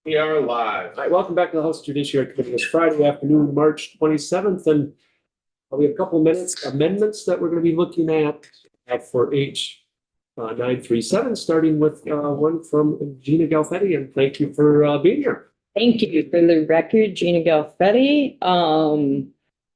We are live. All right, welcome back to the House Judiciary Committee. It's Friday afternoon, March 27th, and we have a couple minutes amendments that we're going to be looking at for H 937, starting with one from Gina Galfetti, and thank you for being here. Thank you. For the record, Gina Galfetti.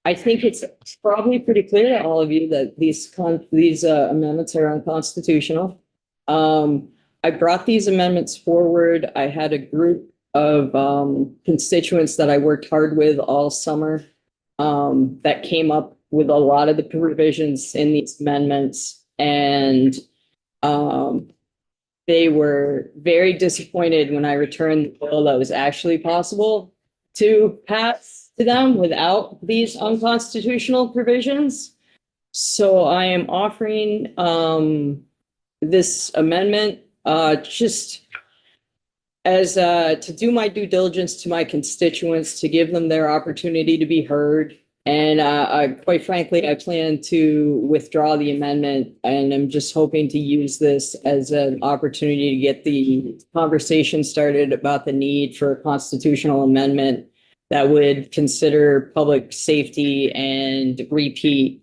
I think it's probably pretty clear to all of you that these amendments are unconstitutional. I brought these amendments forward. I had a group of constituents that I worked hard with all summer that came up with a lot of the provisions in these amendments, and they were very disappointed when I returned the bill that was actually possible to pass to them without these unconstitutional provisions. So I am offering this amendment just as to do my due diligence to my constituents, to give them their opportunity to be heard. And quite frankly, I plan to withdraw the amendment, and I'm just hoping to use this as an opportunity to get the conversation started about the need for a constitutional amendment that would consider public safety and repeat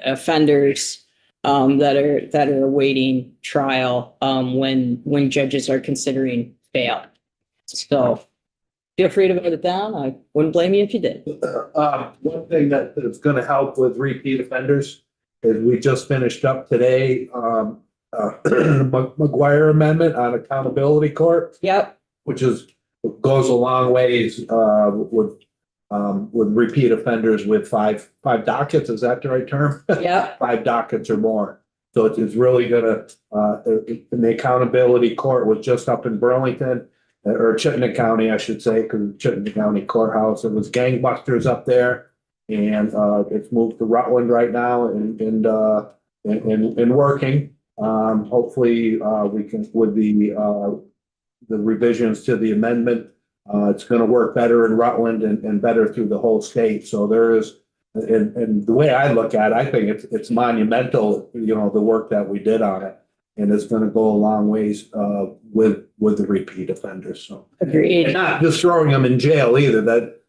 offenders that are awaiting trial when judges are considering bail. So feel free to vote it down. I wouldn't blame you if you did. One thing that is going to help with repeat offenders is we just finished up today McGuire amendment on accountability court. Yep. Which goes a long ways with repeat offenders with five dockets. Is that the right term? Yep. 5 dockets or more. So it's really gonna and the accountability court was just up in Burlington or Chittenden County, I should say, because Chittenden County Courthouse. It was gangbusters up there, and it's moved to Rutland right now and working. Hopefully we can with the revisions to the amendment. It's going to work better in Rutland and better through the whole state. So there is, and the way I look at it, I think it's monumental, the work that we did on it, and it's going to go a long ways with the repeat offenders. So Agreed. And not just throwing them in jail either.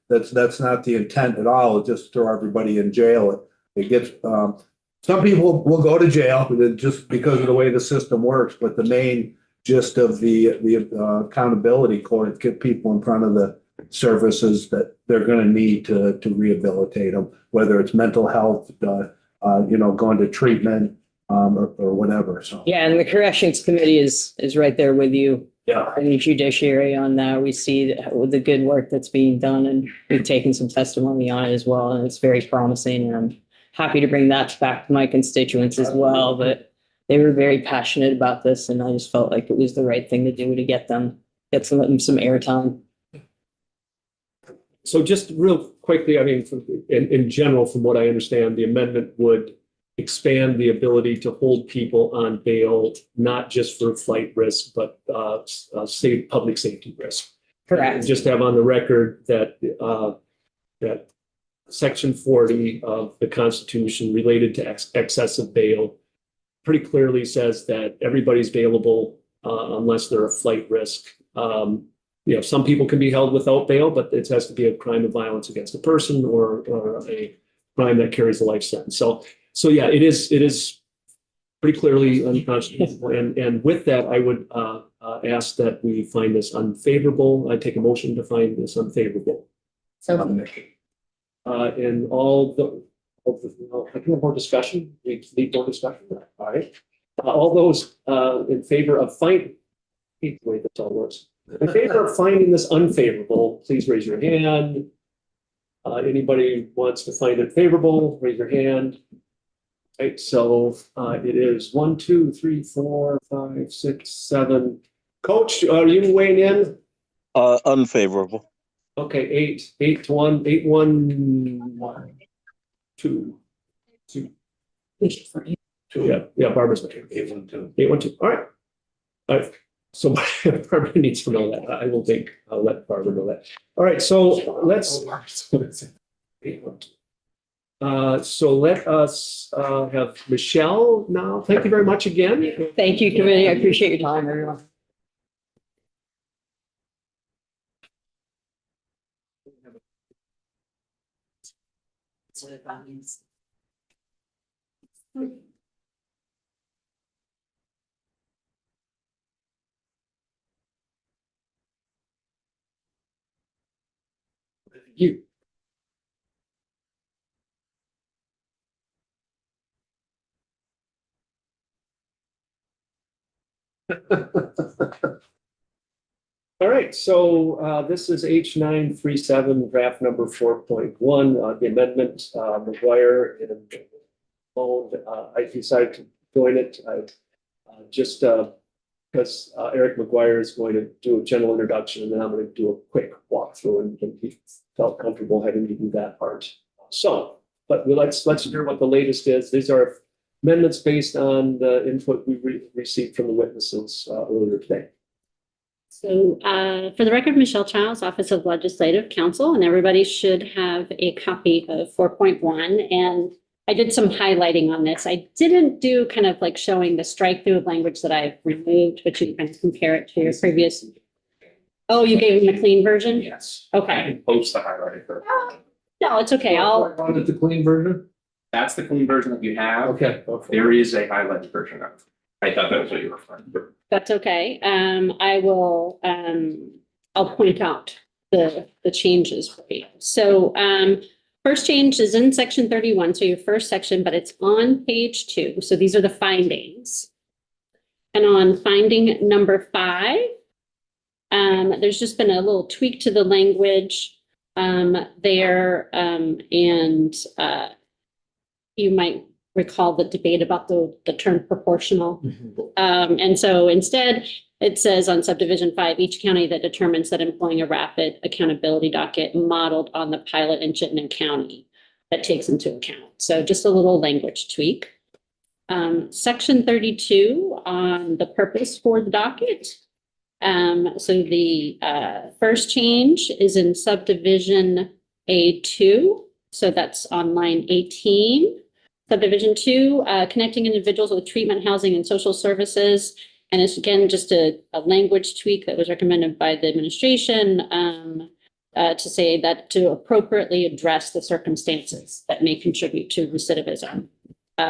That's not the intent at all. It's just throw everybody in jail. It gets some people will go to jail just because of the way the system works, but the main gist of the accountability court, get people in front of the services that they're going to need to rehabilitate them, whether it's mental health, going to treatment or whatever. So Yeah, and the corrections committee is right there with you. Yeah, And the judiciary on that. We see the good work that's being done, and we've taken some testimony on it as well, and it's very promising. And I'm happy to bring that back to my constituents as well. But they were very passionate about this, and I just felt like it was the right thing to do to get some airtime. So just real quickly, I mean, in general, from what I understand, the amendment would expand the ability to hold people on bail, not just for flight risk, but public safety risk. Correct. And just have on the record that that Section 40 of the Constitution related to excessive bail pretty clearly says that everybody's bailable unless they're a flight risk. Some people can be held without bail, but it has to be a crime of violence against a person or a crime that carries a life sentence. So yeah, it is pretty clearly unconstitutional. And with that, I would ask that we find this unfavorable. I take a motion to find this unfavorable. So And I can have more discussion. We need more discussion. All right. All those in favor of finding, the way this all works. In favor of finding this unfavorable, please raise your hand. Anybody wants to find it favorable, raise your hand. Okay, so it is 1, 2, 3, 4, 5, 6, 7. Coach, are you weighing in? Unfavorable. Okay, 8 to 1, 8, 1, 2. Yeah, Barbara's not here. 8, 1, 2. 8, 1, 2. All right. So Barbara needs to know that. I'll let Barbara know that. All right. So let's. So let us have Michelle now. Thank you very much again. thank you, committee. I appreciate your time, everyone. You. All right, so this is H937, draft number 4.1, the amendment, McGuire and Bone. I decided to join it. Just because Eric McGuire is going to do a general introduction, and then I'm going to do a quick walkthrough, and he felt comfortable having me do that part. So, but let's hear what the latest is. These are amendments based on the input we received from the witnesses earlier today. So for the record, Michelle Childs, Office of Legislative Counsel, and everybody should have a copy of 4.1. And I did some highlighting on this. I didn't do kind of like showing the strike through language that I've removed, but you can kind of compare it to your previous. Oh, you gave him a clean version? Yes. Okay. I can post the highlighted version. No, it's okay. Wanted the clean version? That's the clean version that you have. Okay. There is a highlighted version of it. I thought that was what you were referring to. That's okay. I will, I'll point out the changes for you. So first change is in section 31, so your first section, but it's on page 2. So these are the findings. And on finding number 5, there's just been a little tweak to the language there, and you might recall the debate about the term proportional. And so instead, it says on subdivision 5, each county that determines that employing a rapid accountability docket modeled on the pilot in Chittenden County that takes into account. So just a little language tweak. Section 32 on the purpose for the docket. So the first change is in subdivision A2. So that's on line 18. Subdivision 2, connecting individuals with treatment, housing, and social services. And it's again just a language tweak that was recommended by the administration to say that to appropriately address the circumstances that may contribute to recidivism.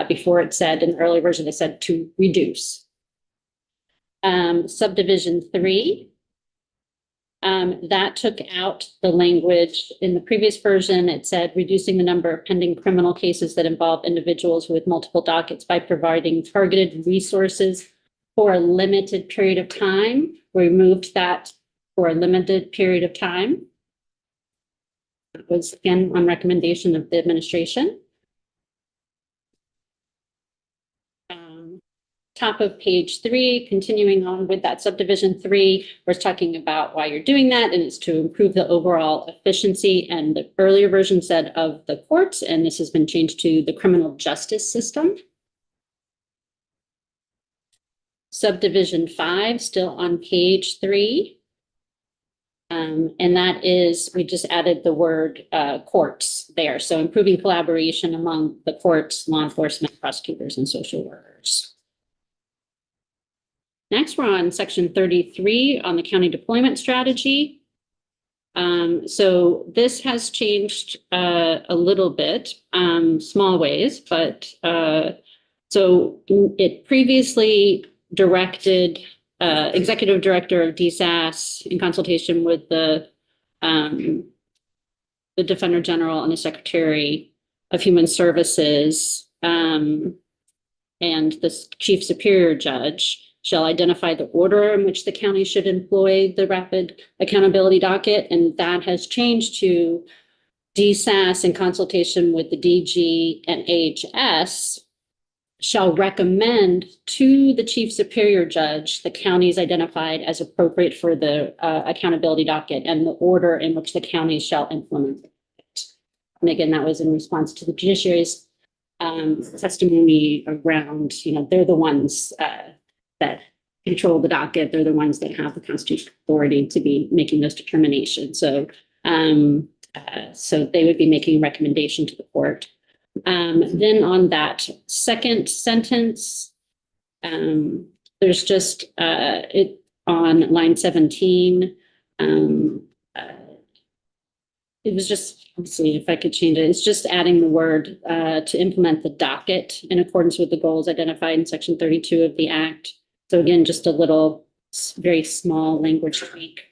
Before it said, in the early version, it said to reduce. Subdivision 3, that took out the language. In the previous version, it said reducing the number of pending criminal cases that involve individuals with multiple dockets by providing targeted resources for a limited period of time. We removed that for a limited period of time. It was again on recommendation of the administration. Top of page 3, continuing on with that subdivision 3, we're talking about why you're doing that, and it's to improve the overall efficiency. And the earlier version said of the courts, and this has been changed to the criminal justice system. Subdivision 5, still on page 3. And that is, we just added the word courts there. So improving collaboration among the courts, law enforcement, prosecutors, and social workers. Next, we're on section 33 on the county deployment strategy. So this has changed a little bit, small ways, but so it previously directed executive director of DSAS in consultation with the Defender General and the Secretary of Human Services and the Chief Superior Judge shall identify the order in which the county should employ the rapid accountability docket. And that has changed to DSAS in consultation with the DG and AHS shall recommend to the Chief Superior Judge the counties identified as appropriate for the accountability docket and the order in which the counties shall implement it. And again, that was in response to the Judiciary's testimony around, they're the ones that control the docket. They're the ones that have the constitutional authority to be making those determinations. So, so they would be making a recommendation to the court. Then on that second sentence, there's just it on line 17. it was just, let's see if I could change it. It's just adding the word to implement the docket in accordance with the goals identified in section 32 of the act. So again, just a little, very small language tweak.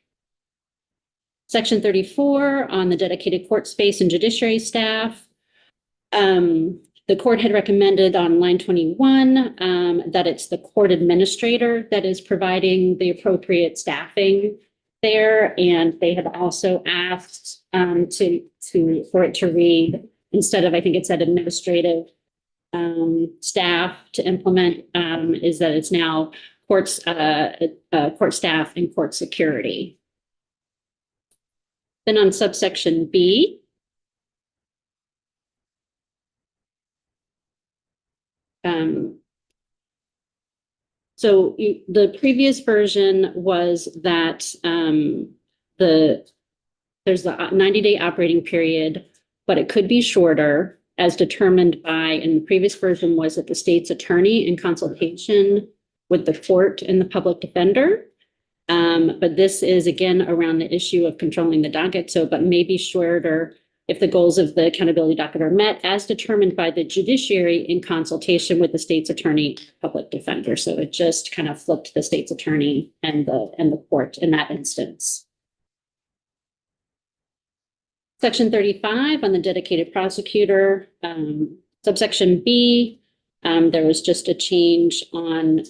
Section 34 on the dedicated court space and judiciary staff. The court had recommended on line 21 that it's the court administrator that is providing the appropriate staffing there, and they had also asked for it to read, instead of, I think it said administrative staff to implement, is that it's now court staff and court security. Then on subsection B, so the previous version was that there's the 90-day operating period, but it could be shorter as determined by, in the previous version was that the state's attorney in consultation with the court and the public defender. But this is again around the issue of controlling the docket. So, but maybe shorter if the goals of the accountability docket are met as determined by the judiciary in consultation with the state's attorney, public defender. So it just kind of flipped the state's attorney and the court in that instance. Section 35 on the dedicated prosecutor, subsection B, there was just a change on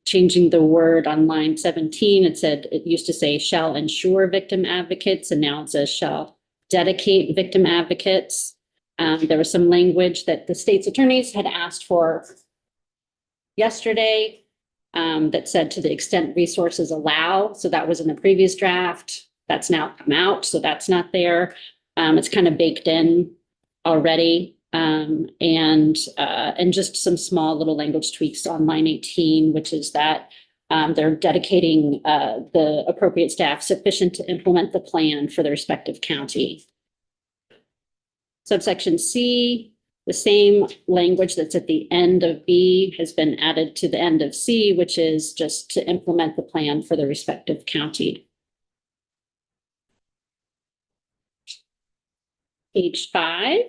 changing the word on line 17. It used to say shall ensure victim advocates, and now it says shall dedicate victim advocates. There was some language that the state's attorneys had asked for yesterday that said to the extent resources allow. So that was in the previous draft. That's now come out, so that's not there. It's kind of baked in already. And just some small little language tweaks on line 18, which is that they're dedicating the appropriate staff sufficient to implement the plan for the respective county. Subsection C, the same language that's at the end of B has been added to the end of C, which is just to implement the plan for the respective county. Page 5.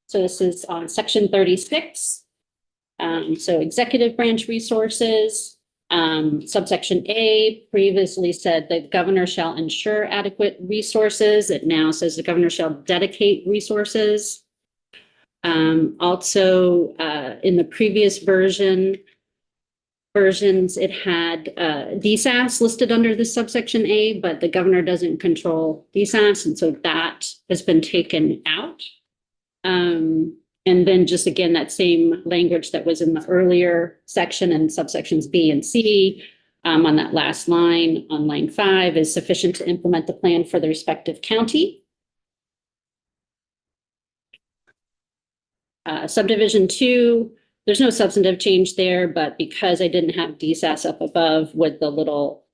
So this is on section 36. So executive branch resources. Subsection A previously said the governor shall ensure adequate resources. It now says the governor shall dedicate resources. Also, in the previous versions, it had DSAS listed under this subsection A, but the governor doesn't control DSAS, and so that has been taken out. And then just again, that same language that was in the earlier section and subsections B and C on that last line on line 5 is sufficient to implement the plan for the respective county. Subdivision 2, there's no substantive change there, but because I didn't have DSAS up above with the little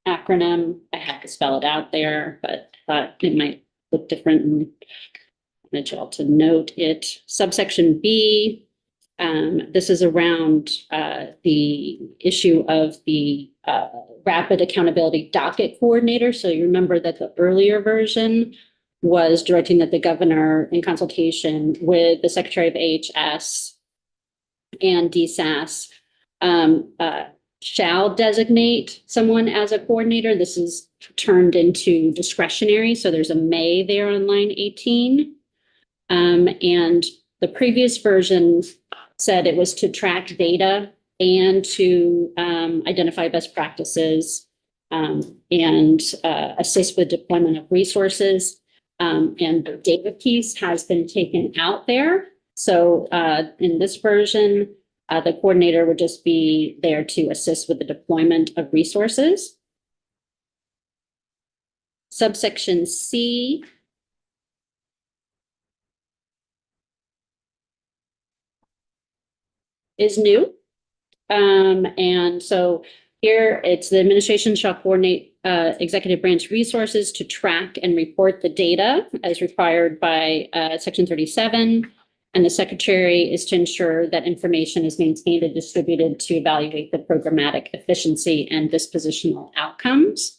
acronym, I had to spell it out there, but I thought it might look different and I wanted y'all to note it. Subsection B, this is around the issue of the rapid accountability docket coordinator. So you remember that the earlier version was directing that the governor, in consultation with the Secretary of AHS and DSAS, shall designate someone as a coordinator. This is turned into discretionary. So there's a may there on line 18. And the previous version said it was to track data and to identify best practices and assist with deployment of resources. And the data piece has been taken out there. So in this version, the coordinator would just be there to assist with the deployment of resources. Subsection C is new. And so here it's the administration shall coordinate executive branch resources to track and report the data as required by section 37. And the secretary is to ensure that information is maintained and distributed to evaluate the programmatic efficiency and dispositional outcomes.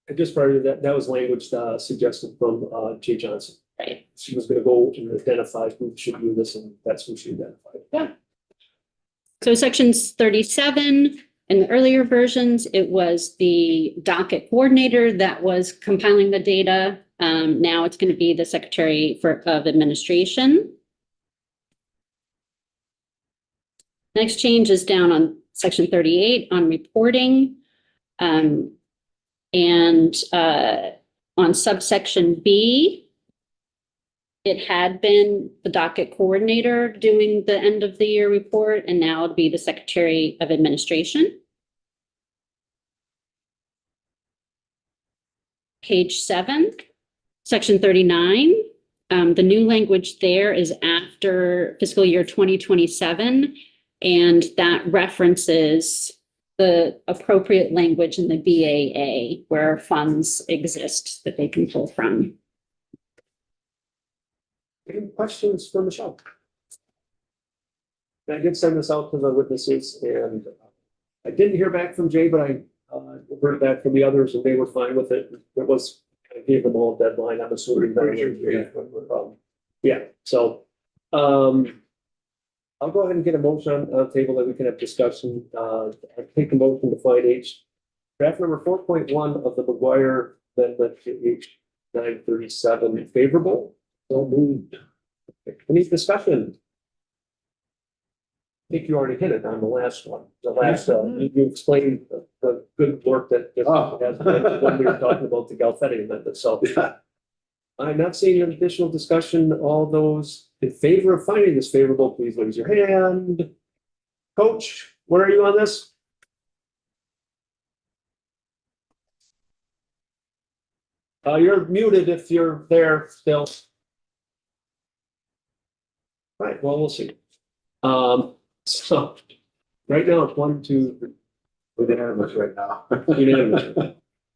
And just prior to that, that was language suggested from Jay Johnson. Right. She was gonna go and identify who should do this, and that's who she identified. So sections 37, in the earlier versions, it was the docket coordinator that was compiling the data. Now it's going to be the Secretary of Administration. Next change is down on section 38 on reporting. And on subsection B, it had been the docket coordinator doing the end of the year report, and now it'll be the Secretary of Administration. Page 7, section 39. The new language there is after fiscal year 2027, and that references the appropriate language in the BAA where funds exist that they can pull from. Any questions for Michelle? I did send this out to the witnesses, and I didn't hear back from Jay, but I heard back from the others, and they were fine with it. It was, I gave them all a deadline. I'm assuming that. Yeah, so I'll go ahead and get a motion on the table that we can have discussion. I take a motion to find H draft number 4.1 of the McGuire amendment to H 937 favorable. So moved. Any discussion? I think you already hit it on the last one. The last, you explained the good work that has been when we were talking about the Galfetti amendment. So I'm not seeing an additional discussion. All those in favor of finding this favorable, please raise your hand. Coach, where are you on this? You're muted if you're there still. Right, well, we'll see. So right now it's 1, 2, We're unanimous right now. unanimous.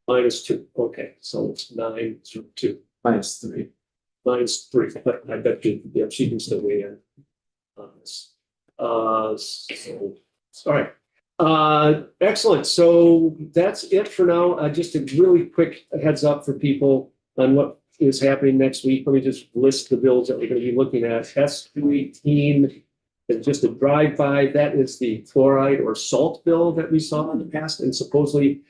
-2. Okay, so it's 9-2. -3. -3, but I bet you, yeah, she can still weigh in on this. So, all right. Excellent. So that's it for now. Just a really quick heads up for people on what is happening next week. Let me just list the bills that we're going to be looking at. S218 is just a drive-by. That is the fluoride or salt bill that we saw in the past, and supposedly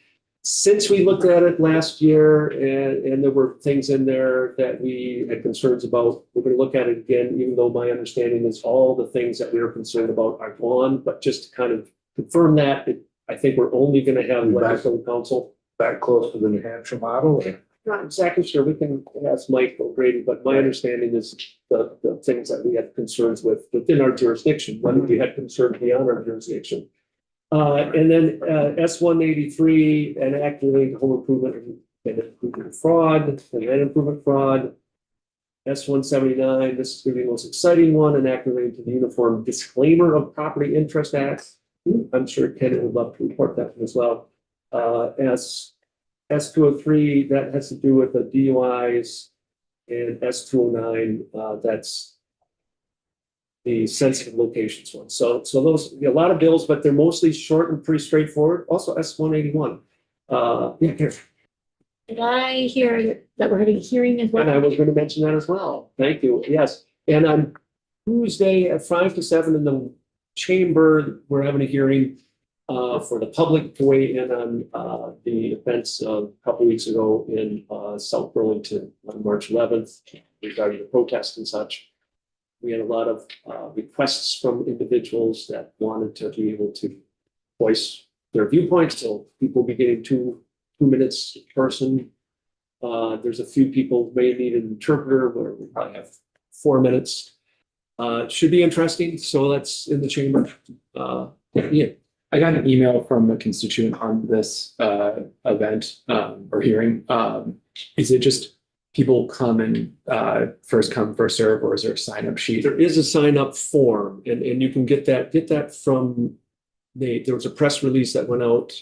since we looked at it last year and there were things in there that we had concerns about, we're going to look at it again, even though my understanding is all the things that we were concerned about are gone. But just to kind of confirm that, I think we're only going to have legislative council. Back close to the New Hampshire model. Not exactly sure. We can ask Mike O'Grady, but my understanding is the things that we had concerns with within our jurisdiction, whether we had concerns beyond our jurisdiction. And then S183, an act relating to home improvement and improvement fraud, and then improvement fraud. S179, this is going to be the most exciting one, an act relating to the Uniform Disclaimer of Property Interest Act. I'm sure Ken would love to report that as well. S203, that has to do with the DUIs, and S209, that's the sensitive locations one. So those, a lot of bills, but they're mostly short and pretty straightforward. Also S181. Did I hear that we're having a hearing as well? And I was going to mention that as well. Thank you. Yes. And on Tuesday at 5 to 7 in the chamber, we're having a hearing for the public to weigh in on the events a couple weeks ago in South Burlington on March 11th regarding the protests and such. We had a lot of requests from individuals that wanted to be able to voice their viewpoints. So people will be getting two minutes per person. There's a few people who may need an interpreter, where we probably have 4 minutes. Should be interesting. So that's in the chamber. Yeah. I got an email from a constituent on this event or hearing. Is it just people come and first come, first serve, or is there a sign up sheet? There is a sign up form, and you can get that from there was a press release that went out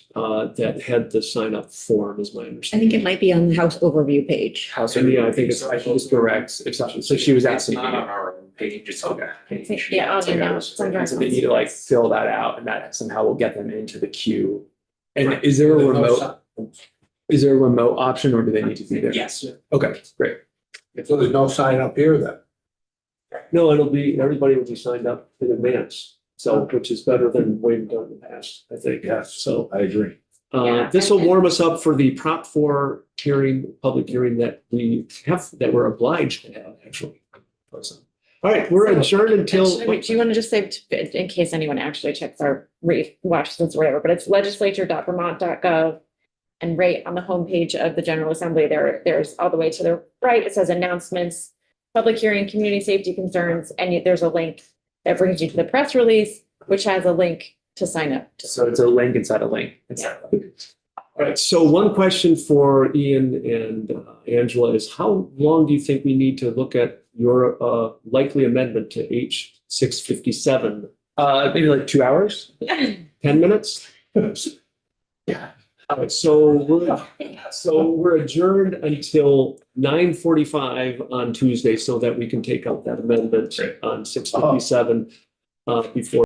that had the sign up form, is my I understanding. think it might be on the House overview page. House And yeah, I think it's correct. If so she was asking. It's not on our own page, it's on that page. Yeah, I'll do now. It's on our So they need to like fill that out, and that somehow will get them into the queue. And is there a remote? Is there a remote option or do they need to be there? Yes. Okay, great. So there's no sign up here then? No, everybody will be signed up in advance, so, which is better than what we've done in the past, I think. Yes. So, I agree. this will warm us up for the Prop 4 hearing, public hearing that that we're obliged to have, actually. All right, we're adjourned until. Actually, do you want to just say, in case anyone actually checks our watch this or whatever, but it's legislature.vermont.gov. And right on the homepage of the General Assembly, there's all the way to the right, it says announcements, public hearing, community safety concerns, and there's a link that brings you to the press release, which has a link to sign up. So it's a link inside a link. All right, so one question for Ian and Angela is how long do you think we need to look at your likely amendment to H 657? Maybe like 2 hours? 10 minutes? Yeah. All right, so we're adjourned until 9:45 on Tuesday so that we can take out that amendment on 657 before